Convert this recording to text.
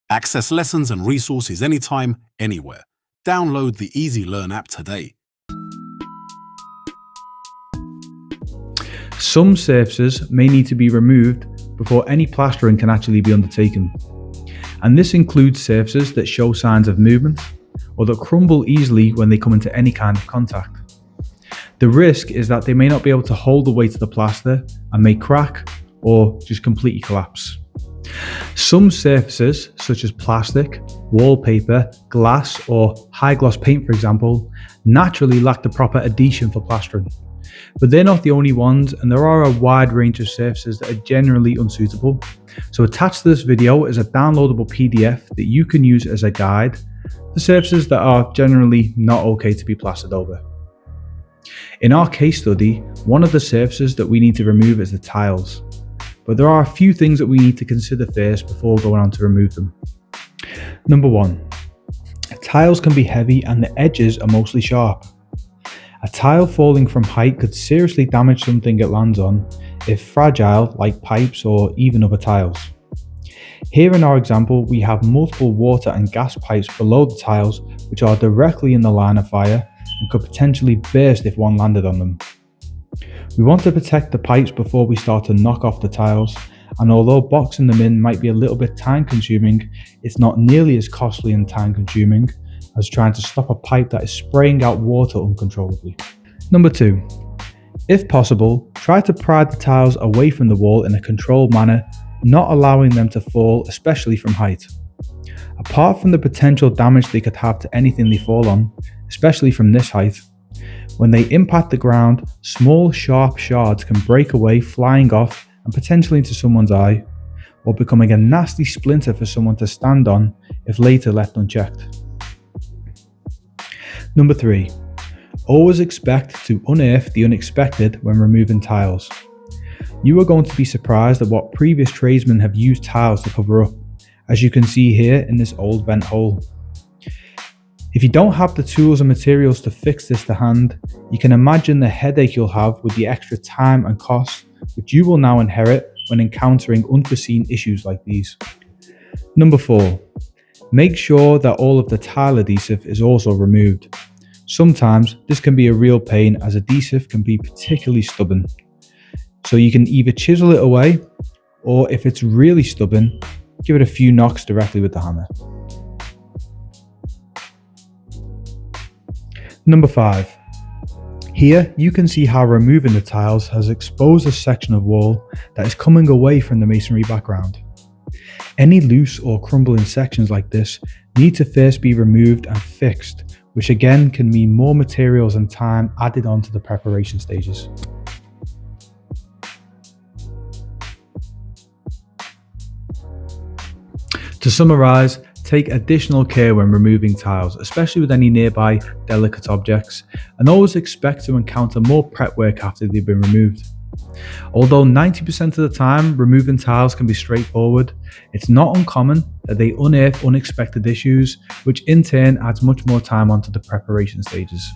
Access lessons and resources anytime, anywhere. Download the Easy Learn app today. Some surfaces may need to be removed before any plastering can actually be undertaken. And this includes surfaces that show signs of movement or that crumble easily when they come into any kind of contact. The risk is that they may not be able to hold the weight of the plaster and may crack or just completely collapse. Some surfaces, such as plastic, wallpaper, glass, or high gloss paint, for example, naturally lack the proper adhesion for plastering. But they're not the only ones, and there are a wide range of surfaces that are generally unsuitable. So attached to this video is a downloadable PDF that you can use as a guide for surfaces that are generally not okay to be plastered over. In our case study, one of the surfaces that we need to remove is the tiles. But there are a few things that we need to consider first before going on to remove them. Number 1. Tiles can be heavy and the edges are mostly sharp. A tile falling from height could seriously damage something it lands on if fragile, like pipes or even other tiles. Here in our example, we have multiple water and gas pipes below the tiles which are directly in the line of fire and could potentially burst if one landed on them. We want to protect the pipes before we start to knock off the tiles, and although boxing them in might be a little bit time consuming, it's not nearly as costly and time consuming as trying to stop a pipe that is spraying out water uncontrollably. Number 2. If possible, try to pry the tiles away from the wall in a controlled manner, not allowing them to fall, especially from height. Apart from the potential damage they could have to anything they fall on, especially from this height, when they impact the ground, small sharp shards can break away, flying off and potentially into someone's eye, or becoming a nasty splinter for someone to stand on if later left unchecked. Number 3. Always expect to unearth the unexpected when removing tiles. You are going to be surprised at what previous tradesmen have used tiles to cover up, as you can see here in this old vent hole. If you don't have the tools and materials to fix this to hand, you can imagine the headache you'll have with the extra time and cost which you will now inherit when encountering unforeseen issues like these. Number 4. Make sure that all of the tile adhesive is also removed. Sometimes this can be a real pain as adhesive can be particularly stubborn. So you can either chisel it away, or if it's really stubborn, give it a few knocks directly with the hammer. Number 5. Here you can see how removing the tiles has exposed a section of wall that is coming away from the masonry background. Any loose or crumbling sections like this need to first be removed and fixed, which again can mean more materials and time added on to the preparation stages. To summarize, take additional care when removing tiles, especially with any nearby delicate objects, and always expect to encounter more prep work after they've been removed. Although 90% of the time removing tiles can be straightforward, it's not uncommon that they unearth unexpected issues, which in turn adds much more time onto the preparation stages.